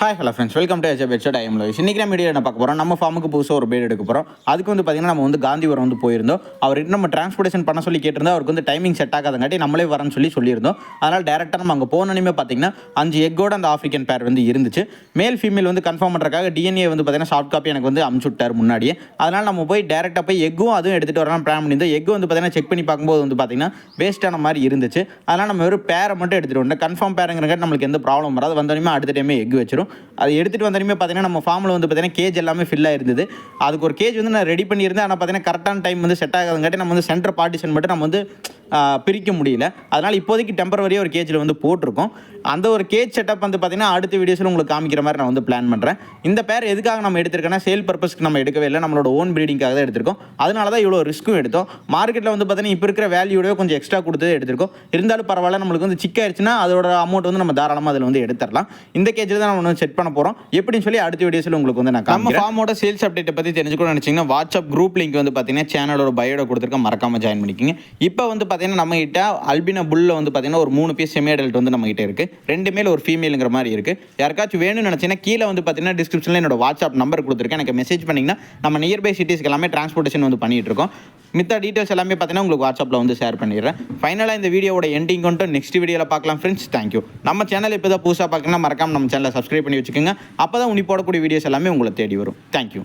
Hi hello friends, welcome to ஹெச் பெட்ஷட். I am Lois. இன்றைக்கி நம்ம வீடியோ என்ன பார்க்க போகிறோம், நம்ம ஃபார்முக்கு புதுசாக ஒரு பேர் எடுக்க போகிறோம். அதுக்கு வந்து பார்த்திங்கன்னா நம்ம வந்து காந்திபுரம் வந்து போயிருந்தோம். அவர்கிட்ட நம்ம டிரான்ஸ்போர்ட்டேஷன் பண்ண சொல்லி கேட்டிருந்தோம். அவருக்கு வந்து டைமிங் செட் ஆகாதங்காட்டி நம்மளே வரேன்னு சொல்லியிருந்தோம். அதனால் டேரெக்டாக நம்ம அங்கே போனோன்னே பார்த்திங்கன்னா 5 எக்கோட அந்த ஆஃப்ரிக்கன் பேர் வந்து இருந்துச்சு. மேல் ஃபீமேல் வந்து கன்ஃபார்ம் பண்ணுறதுக்காக டிஎன்ஏ வந்து பார்த்திங்கன்னா சாஃப்ட் காப்பி எனக்கு வந்து அமுச்சு விட்டார் முன்னாடியே. அதனால் நம்ம போய் டேரெக்டாக போய் எக்கும் அதுவும் எடுத்துகிட்டு வரலாம் பிளான் பண்ணியிருந்தோம். எக்கு வந்து பார்த்திங்கன்னா செக் பண்ணி பார்க்கும்போது வந்து பார்த்திங்கன்னா வேஸ்ட்டான மாதிரி இருந்துச்சு. அதனால் நம்ம வெறும் பேரை மட்டும் எடுத்துகிட்டு வந்தோம். கன்ஃபார்ம் பேருங்கிறக்காட்டி நம்மளுக்கு எந்த ப்ராப்ளம் வராது. வந்தோடனே அடுத்த டைமே எக் வச்சிரும். அதை எடுத்துகிட்டு வந்தோடனே பார்த்தீங்கன்னா நம்ம ஃபார்மில் வந்து பார்த்தீங்கன்னா கேஜ் எல்லாமே ஃபில்லாக இருந்தது. அதுக்கு ஒரு கேஜ் வந்து நான் ரெடி பண்ணியிருந்தேன். ஆனால் பார்த்தீங்கன்னா கரெக்டான டைம் வந்து செட் ஆகாதுங்காட்டி நம்ம வந்து சென்டர் பார்ட்டிஷன் மட்டும் நம்ம வந்து பிரிக்க முடியல. அதனால் இப்போதைக்கு டெம்பரவரியாக ஒரு கேஜில் வந்து போட்டிருக்கோம். அந்த ஒரு கேஜ் செட்டப் வந்து பார்த்தீங்கன்னா அடுத்த வீடியோஸில் உங்களுக்கு காமிக்கிற மாதிரி நான் வந்து பிளான் பண்ணுறேன். இந்த பேர் எதுக்காக நம்ம எடுத்திருக்கோன்னா சேல் பர்பஸ்க்கு நம்ம எடுக்கவே இல்லை, நம்மளோட ஓன் ப்ரீடிங்காக தான் எடுத்திருக்கோம். அதனால தான் இவ்வளோ ரிஸ்க்கும் எடுத்தோம். மார்க்கெட்டில் வந்து பார்த்தீங்கன்னா இப்போ இருக்கிற வேல்யூடவே கொஞ்சம் எக்ஸ்ட்ரா கொடுத்து எடுத்திருக்கோம். இருந்தாலும் பரவாயில்ல, நம்மளுக்கு வந்து சிக்காயிருச்சுன்னா அதோட அமௌண்ட் வந்து நம்ம தாராளமாக அதில் வந்து எடுத்துடலாம். இந்த கேஜில் தான் நம்ம செட் பண்ண போகிறோம். எப்படின்னு சொல்லி அடுத்த வீடியோஸில் உங்களுக்கு வந்து நான் நம்ம ஃபார்மோட சேல்ஸ் அப்டேட்டை பற்றி தெரிஞ்சுக்கணும்னு நினச்சிங்கன்னா வாட்ஸ்அப் குரூப் லிங்க் வந்து பார்த்தீங்கன்னா சேனலோட பயோட கொடுத்துருக்கேன், மறக்காமல் ஜாயின் பண்ணிக்கிங்க. இப்போ வந்து பார்த்தீங்கன்னா நம்ம கிட்ட அல்பினா புல்ல வந்து பார்த்தீங்கன்னா ஒரு 3 பீஸ் செமி அடல்ட் வந்து நம்ம கிட்ட இருக்குது. 2 மேல் ஒரு ஃபீமேலுங்கிற மாதிரி இருக்குது. யாருக்காச்சும் வேணும்னு நினச்சிங்கன்னா கீழே வந்து பார்த்தீங்கன்னா டிஸ்கிரிப்ஷனில் என்னோட வாட்ஸ்அப் நம்பர் கொடுத்துருக்கேன். எனக்கு மெசேஜ் பண்ணிங்கன்னா நம்ம நியர்பை சிட்டிஸ்க்கு எல்லாமே டிரான்ஸ்போர்ட்டேஷன் வந்து பண்ணிட்டு இருக்கோம். மித்த டீட்டெயில்ஸ் எல்லாமே பார்த்தீங்கன்னா உங்களுக்கு வாட்ஸ்அப்பில் வந்து ஷேர் பண்ணிடுறேன். ஃபைனலாக இந்த வீடியோட எண்டிங் கொண்டு நெக்ஸ்ட் வீடியோவில் பார்க்கலாம் ஃப்ரெண்ட்ஸ். தேங்க்யூ. நம்ம சேனல் இப்போ தான் புதுசாக பார்க்கணும்னா மறக்காம நம்ம சேனலை சப்ஸ்கிரைப் பண்ணி வச்சுக்கோங்க. அப்போ தான் உனி போடக்கூடிய வீடியோஸ் எல்லாமே உங்களை தேடி வரும். தேங்க்யூ.